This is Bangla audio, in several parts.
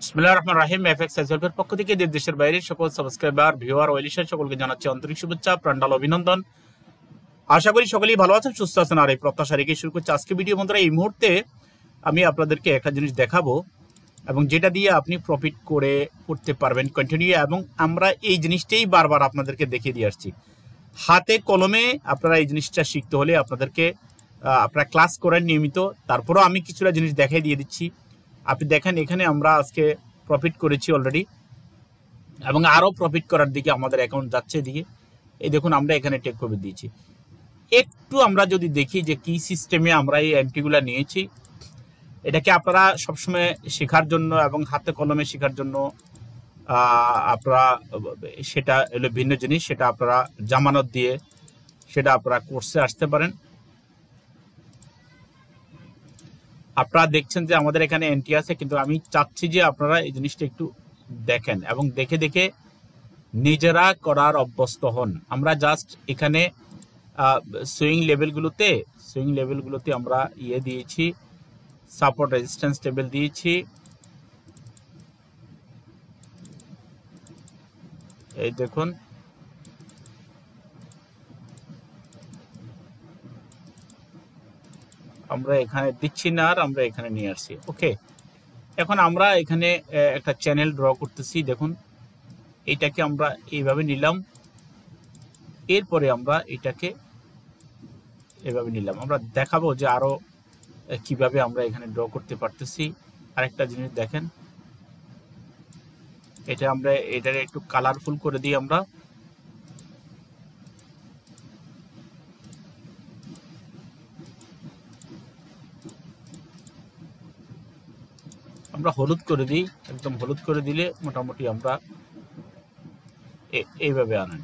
বিসমিল্লাহির রহমানির রহিম। Fxseohelp পক্ষ থেকে দেশের বাইরে সকল সাবস্ক্রাইবার, ভিউয়ার, ওয়েলিশার সকলকে জানাচ্ছি আন্তরিক শুভেচ্ছা, প্রাণঢাল অভিনন্দন। আশা করি সকলেই ভালো আছেন, সুস্থ আছেন। আর এই প্রত্যাশা রেখে শুরু করছি আজকে ভিডিও। বন্ধুরা, এই মুহূর্তে আমি আপনাদেরকে একটা জিনিস দেখাবো এবং যেটা দিয়ে আপনি প্রফিট করতে পারবেন কন্টিনিউ। এবং আমরা এই জিনিসটাই বারবার আপনাদেরকে দেখিয়ে দিয়ে আসছি। হাতে কলমে আপনারা এই জিনিসটা শিখতে হলে আপনাদেরকে আপনারা ক্লাস করেন নিয়মিত। তারপরেও আমি কিছুটা জিনিস দেখাই দিয়ে দিচ্ছি। আপনি দেখেন, এখানে আমরা আজকে প্রফিট করেছি অলরেডি এবং আরও প্রফিট করার দিকে আমাদের অ্যাকাউন্ট যাচ্ছে এদিকে। এই দেখুন, আমরা এখানে টেক প্রফিট দিয়েছি। একটু আমরা যদি দেখি যে কি সিস্টেমে আমরা এই এন্ট্রিগুলো নিয়েছি, এটাকে আপনারা সবসময় শেখার জন্য এবং হাতে কলমে শেখার জন্য আপনারা সেটা হলো ভিন্ন জিনিস। সেটা আপনারা জামানত দিয়ে সেটা আপনারা কোর্সে আসতে পারেন। আপনারা দেখছেন যে আমাদের এখানে এন্ট্রি আছে, কিন্তু আমি চাচ্ছি যে আপনারা এই জিনিসটা একটু দেখেন এবং দেখে দেখে নিজেরা করার অভ্যস্ত হন। আমরা জাস্ট এখানে সুইং লেভেলগুলোতে আমরা দিয়েছি, সাপোর্ট রেজিস্ট্যান্স লেভেল দিয়েছি। এই দেখুন, আমরা এখানে দিচ্ছি না, আর আমরা এখানে নিয়ে আসছি। ওকে, এখন আমরা এখানে একটা চ্যানেল ড্র করতেছি। দেখুন, এইটাকে আমরা এইভাবে নিলাম, এরপরে আমরা এটাকে এভাবে নিলাম। আমরা দেখাবো যে আরো কিভাবে আমরা এখানে ড্র করতে পারতেছি। আরেকটা জিনিস দেখেন, এটা আমরা এটারে একটু কালারফুল করে দিই। আমরা হলুদ করে দিই, একদম হলুদ করে দিলে মোটামুটি আমরা এইভাবে আনেন।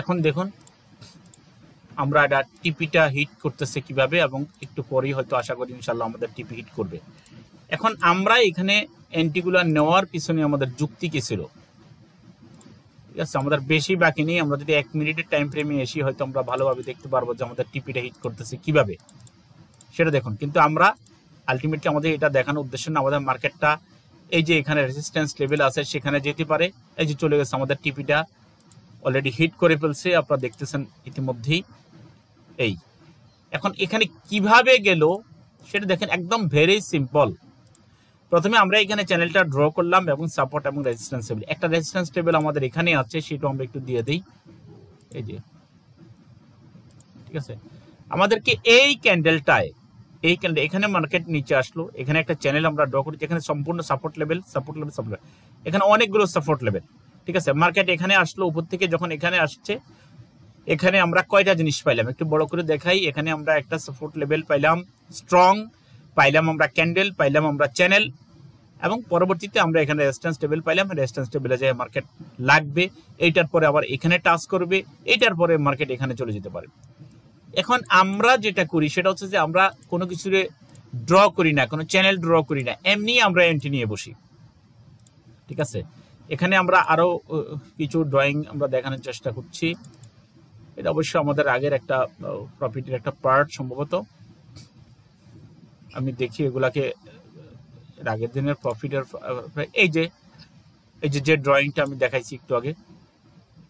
এখন দেখুন আমরা এটা টিপিটা হিট করতেছে কিভাবে, এবং একটু পরেই হয়তো আশা করি ইনশাল্লাহ আমাদের টিপি হিট করবে। এখন আমরা এখানে এন্ট্রিগুলো নেওয়ার পিছনে আমাদের যুক্তি কি ছিল, ঠিক আছে? আমাদের বেশি বাকি নেই। আমরা যদি 1 মিনিটের টাইম ফ্রেমে এসি, হয়তো আমরা ভালোভাবে দেখতে পারবো যে আমাদের টিপিটা হিট করতেছে কিভাবে, সেটা দেখুন। কিন্তু আমরা আলটিমেটলি আমাদের এটা দেখানোর উদ্দেশ্য না, আমাদের মার্কেটটা এই যে এখানে রেজিস্ট্যান্স লেভেল আছে সেখানে যেতে পারে। এই যে চলে গেছে, আমাদের টিপিটা অলরেডি হিট করে ফেলছে, আপনারা দেখতেছেন ইতিমধ্যেই। এই এখন এখানে কিভাবে গেল সেটা দেখেন, একদম ভেরি সিম্পল। প্রথমে আমরা এখানে চ্যানেলটা ড্র করলাম এবং সাপোর্ট এবং রেজিস্ট্যান্স লেভেল, একটা রেজিস্ট্যান্স লেভেল আমাদের এখানে আছে, সেটা আমরা একটু দিয়ে দিই। এই যে, ঠিক আছে, আমাদেরকে এই ক্যান্ডেলটায় এখানে মার্কেট নিচে আসলো, এখানে একটা চ্যানেল আমরা ড্র করি, এখানে সম্পূর্ণ সাপোর্ট লেভেল, এখানে অনেকগুলো সাপোর্ট লেভেল, ঠিক আছে। মার্কেট এখানে আসলো উপর থেকে, যখন এখানে আসছে, এখানে আমরা কয়টা জিনিস পাইলাম একটু বড় করে দেখাই। এখানে আমরা একটা সাপোর্ট লেভেল পাইলাম, স্ট্রং পাইলাম, আমরা ক্যান্ডেল পাইলাম, আমরা চ্যানেল, এবং পরবর্তীতে আমরা এখানে রেজিস্ট্যান্স লেভেল পাইলাম। রেজিস্ট্যান্স লেভেলে যে মার্কেট লাগবে, এইটার পরে আবার এখানে টাচ করবে, এইটার পরে মার্কেট এখানে চলে যেতে পারে। এখন আমরা যেটা করি সেটা হচ্ছে যে আমরা কোনো কিছু ড্র করি না, কোনো চ্যানেল ড্র করি না, এমনি আমরা এন্ট্রি নিয়ে বসি, ঠিক আছে। এখানে আমরা আরো কিছু ড্রয়িং আমরা দেখানোর চেষ্টা করছি। এটা অবশ্যই আমাদের আগের একটা প্রফিটের একটা পার্ট সম্ভবত। আমি দেখি এগুলাকে আগের দিনের প্রফিটের। এই যে ড্রয়িংটা আমি দেখাইছি একটু আগে,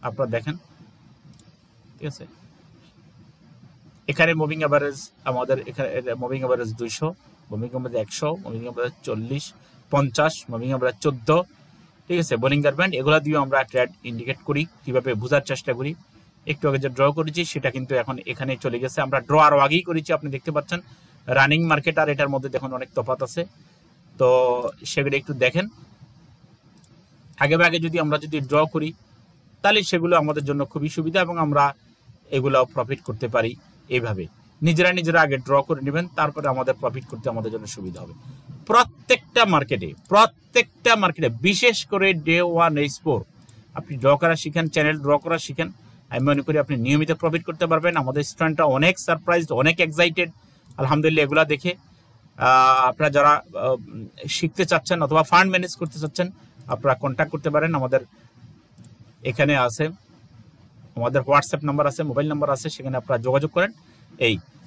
আপনারা দেখেন, ঠিক আছে। এখানে মুভিং অ্যাভারেজ আমাদের, এখানে moving average 200, moving average 100, moving average 40, 50, moving average 14, ঠিক আছে। বোলিঙ্গার ব্যান্ড, এগুলা দিয়ে আমরা ট্রেড ইন্ডিকেট করি, কিভাবে বোঝার চেষ্টা করি। একটু আগে যে ড্র করেছি সেটা কিন্তু এখন এখানে চলে গেছে। আমরা ড্র আরও আগেই করেছি, আপনি দেখতে পাচ্ছেন। রানিং মার্কেট আর এটার মধ্যে দেখুন অনেক তফাৎ আছে, তো সেগুলো একটু দেখেন। আগে যদি আমরা ড্র করি তাহলে সেগুলো আমাদের জন্য খুবই সুবিধা, এবং আমরা এগুলো প্রফিট করতে পারি। এইভাবে নিজেরা আগে ড্র করে নেবেন, তারপরে আমাদের প্রফিট করতে আমাদের জন্য সুবিধা হবে। প্রত্যেকটা মার্কেটে বিশেষ করে ডে 1 4 আপনি ড্র করা শিখেন, চ্যানেল ড্র করা শিখেন। আমি মনে করি আপনি নিয়মিত প্রফিট করতে পারবেন। আমাদের স্টুডেন্টরা অনেক সারপ্রাইজড, অনেক এক্সাইটেড আলহামদুলিল্লাহ। এগুলা দেখে আপনারা যারা শিখতে চাচ্ছেন অথবা ফান্ড ম্যানেজ করতে চাচ্ছেন, আপনারা কন্ট্যাক্ট করতে পারেন। আমাদের এখানে আছে, আমাদের হোয়াটসঅ্যাপ নাম্বার আছে, মোবাইল নাম্বার আছে, সেখানে আপনারা যোগাযোগ করেন।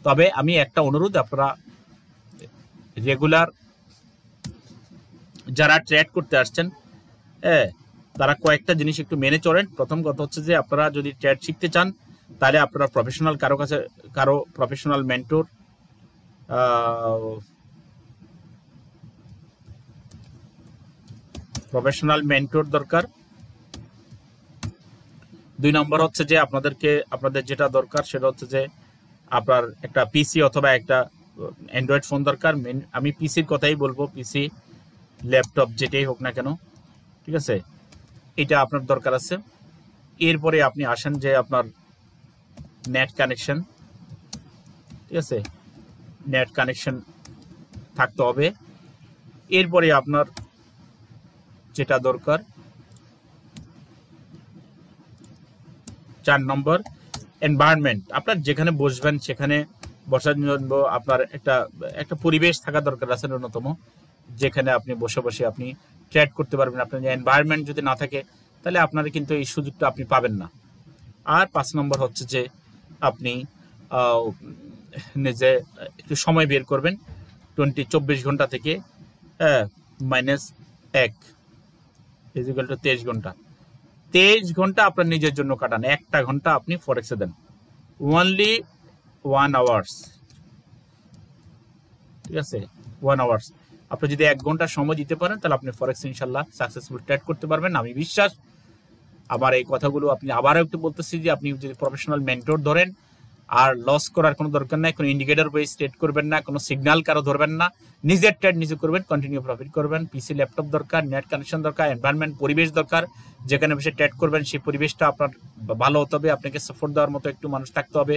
তবে আমি একটা অনুরোধ, আপনারা রেগুলার যারা ট্রেড করতে আসছেন, হ্যাঁ, তারা কয়েকটা জিনিস একটু মেনে চলেন। প্রথম কথা হচ্ছে যে আপনারা যদি ট্রেড শিখতে চান তাহলে আপনারা প্রফেশনাল কারো প্রফেশনাল মেন্টর দরকার। 2 নম্বর হচ্ছে যে আপনাদের যেটা দরকার সেটা হচ্ছে যে আপনার একটা পিসি অথবা একটা অ্যান্ড্রয়েড ফোন দরকার। আমি পিসির কথাই বলবো, পিসি ল্যাপটপ যেটাই হোক না কেন, ঠিক আছে, এটা আপনার দরকার আছে। এরপরে আপনি আসেন যে আপনার নেট কানেকশন, ঠিক আছে, নেট কানেকশন থাকতে হবে। এরপরে আপনার যেটা দরকার 4 নম্বর এনভায়রনমেন্ট। আপনার যেখানে বসবেন সেখানে বসার জন্য আপনার একটা পরিবেশ থাকা দরকার আছে ন্যূনতম, যেখানে আপনি বসে বসে আপনি ট্রেড করতে পারবেন। আপনার এনভায়রনমেন্ট যদি না থাকে তাহলে আপনারা কিন্তু এই সুযোগটা আপনি পাবেন না। আর 5 নম্বর হচ্ছে যে আপনি নিজে একটু সময় বের করবেন, 24 ঘন্টা থেকে -1 ইকুয়াল টু 23 ঘন্টা। 23 ঘন্টা আপনার নিজের জন্য কাটান, 1টা ঘন্টা আপনি ফরেক্সে দেন, অনলি 1 আওয়ার্স, ঠিক আছে, 1 আওয়ার্স। আপনি যদি 1 ঘন্টা সময় দিতে পারেন তাহলে আপনি ফরেক্স ইনশাল্লাহ সাকসেসফুল ট্রেড করতে পারবেন, আমি বিশ্বাস। আবার এই কথাগুলো আপনি আবারও একটু বলতেছি যে আপনি যদি প্রফেশনাল মেন্টর ধরেন আর লস করার কোনো দরকার নাই, কোনো ইন্ডিকেটর বেস ট্রেড করবেন না, কোনো সিগন্যাল কারো ধরবেন না, নিজের ট্রেড নিজে করবেন, কন্টিনিউ প্রফিট করবেন। পিসি ল্যাপটপ দরকার, নেট কানেকশন দরকার, এনভায়রনমেন্ট পরিবেশ দরকার, যেখানে বসে ট্রেড করবেন সেই পরিবেশটা আপনার ভালো হতে হবে, আপনাকে সাপোর্ট দেওয়ার মতো একটু মানুষ থাকতে হবে,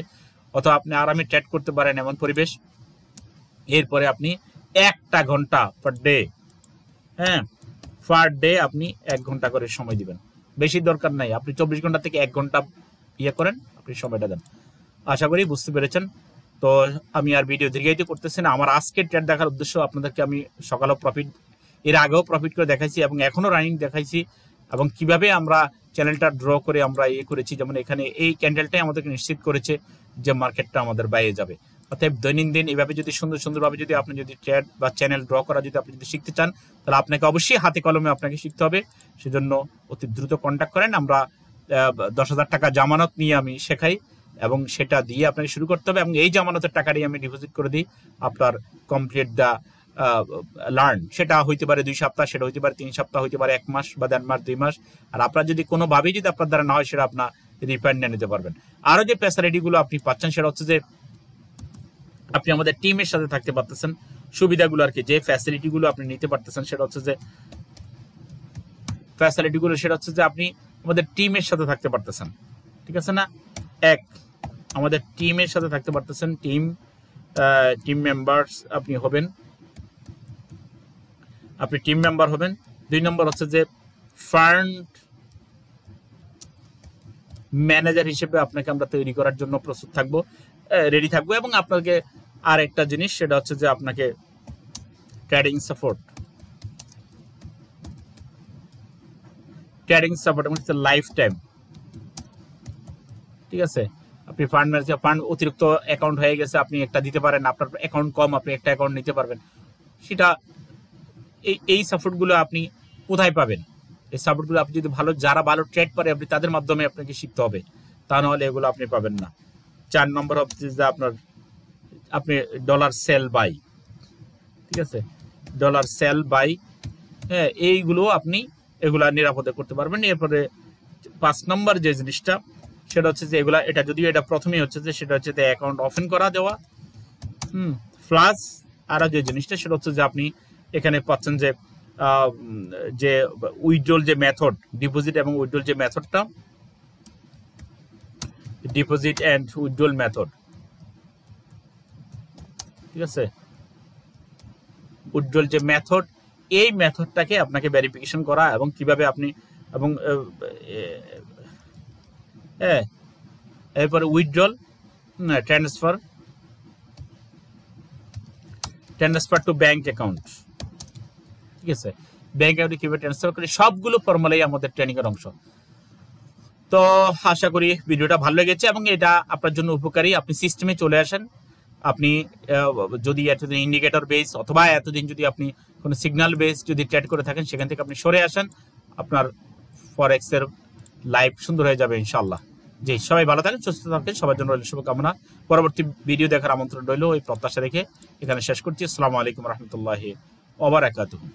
অথবা আপনি আরামে ট্রেড করতে পারেন এমন পরিবেশ। এরপরে আপনি 1টা ঘন্টা পার ডে, হ্যাঁ, পার ডে আপনি 1 ঘন্টা করে সময় দিবেন, বেশি দরকার নাই। আপনি 24 ঘন্টা থেকে 1 ঘন্টা করেন, আপনি সময়টা দেন। আশা করি বুঝতে পেরেছেন। তো আমি আর ভিডিও দীর্ঘায়িত করতেছি না। আমার আজকের ট্রেড দেখার উদ্দেশ্য আপনাদেরকে আমি সকালেও প্রফিট, এর আগেও প্রফিট করে দেখাইছি এবং এখনো রানিং দেখাইছি, এবং কিভাবে আমরা চ্যানেলটা ড্র করে আমরা করেছি। যেমন এখানে এই ক্যান্ডেলটাই আমাদেরকে নিশ্চিত করেছে যে মার্কেটটা আমাদের বাইরে যাবে। অতএব দৈনন্দিন এইভাবে যদি সুন্দরভাবে যদি আপনি যদি ট্রেড বা চ্যানেল ড্র করা যদি আপনি যদি শিখতে চান তাহলে আপনাকে অবশ্যই হাতে কলমে আপনাকে শিখতে হবে। সেজন্য অতি দ্রুত কন্ট্যাক্ট করেন। আমরা 10,000 টাকা জামানত নিয়ে আমি শেখাই এবং সেটা দিয়ে আপনাকে শুরু করতে হবে, এবং এই জামানতের টাকাটাই আমি ডিপোজিট করে দিই আপনার কমপ্লিট দ্য লার্ন। সেটা হইতে পারে 2 সপ্তাহ, সেটা হইতে পারে 3 সপ্তাহ, হইতে পারে 1 মাস বা 1.5 মাস 2 মাস। আর আপনার যদি কোনোভাবেই যদি আপনার দ্বারা না হয় সেটা আপনার রিফান্ড নিয়ে নিতে পারবেন। আরও যে ফ্যাসিলিটিগুলো আপনি পাচ্ছেন সেটা হচ্ছে যে আপনি আমাদের টিমের সাথে থাকতে পারতেছেন। সুবিধাগুলো আর কি, যে ফ্যাসিলিটিগুলো আপনি নিতে পারতেছেন সেটা হচ্ছে যে আপনি আমাদের টিমের সাথে থাকতে পারতেছেন, ঠিক আছে না? আমাদের টিমের সাথে থাকতে পারতেছেন, টিম মেম্বার্স আপনি টিম মেম্বার হবেন। 2 নম্বর হচ্ছে যে ফান্ড ম্যানেজার হিসেবে আপনাকে আমরা তৈরি করার জন্য প্রস্তুত থাকবো, রেডি থাকবো। এবং আপনাকে আর একটা জিনিস সেটা হচ্ছে যে আপনাকে ট্রেডিং সাপোর্ট হচ্ছে লাইফ টাইম, ঠিক আছে। আপনি ফান্ড ম্যানেজার, ফান্ড অতিরিক্ত অ্যাকাউন্ট হয়ে গেছে, আপনি একটা দিতে পারেন, আপনার অ্যাকাউন্ট কম, আপনি একটা অ্যাকাউন্ট নিতে পারবেন। সেটা এই সাপোর্টগুলো আপনি কোথায় পাবেন? এই সাপোর্টগুলো আপনি যদি যারা ভালো ট্রেড করে আপনি তাদের মাধ্যমে আপনাকে শিখতে হবে, তা নাহলে এগুলো আপনি পাবেন না। 4 নম্বর হচ্ছে যে আপনি ডলার সেল বাই, ঠিক আছে, ডলার সেল বাই, হ্যাঁ, এইগুলো আপনি এগুলা নিরাপদে করতে পারবেন। এরপরে 5 নম্বর যে জিনিসটা সেটা হচ্ছে যে এটা যদিও এটা প্রথমেই হচ্ছে যে সেটা হচ্ছে যে অ্যাকাউন্ট ওপেন করা দেওয়া, প্লাস আরো যে জিনিসটা সেটা হচ্ছে যে আপনি এখানে পাচ্ছেন যে উইথড্রল যে মেথড, ডিপোজিট এবং উইথড্রল যে মেথডটা, ডিপোজিট এন্ড উইথড্রল মেথড, ঠিক আছে। উইথড্রল যে মেথড, এই মেথডটাকে আপনাকে ভেরিফিকেশন করা এবং কিভাবে আপনি এবং এরপরে withdrawal, transfer to bank account, ঠিক আছে। ব্যাংক অ্যাকাউন্টে কিভাবে ট্রান্সফার করে, সবগুলো ফর্মুলাই আমাদের ট্রেনিং এর অংশ। তো আশা করি ভিডিওটা ভালো লেগেছে এবং এটা আপনার জন্য উপকারী। আপনি সিস্টেমে চলে আসেন, আপনি যদি এতদিন ইন্ডিকেটর বেস অথবা এতদিন যদি আপনি কোনো সিগন্যাল বেস যদি ট্রেড করে থাকেন, সেখান থেকে আপনি সরে আসেন, আপনার ফরেক্সের লাইফ সুন্দর হয়ে যাবে ইনশাআল্লাহ। জি, সবাই ভালো থাকেন, সুস্থ থাকেন, সবার জন্য রইল শুভকামনা। পরবর্তী ভিডিও দেখার আমন্ত্রণ রইল, ওই প্রত্যাশা রেখে এখানে শেষ করছি। আসসালামু আলাইকুম রহমতুল্লাহি ওয়া বারাকাতুহু।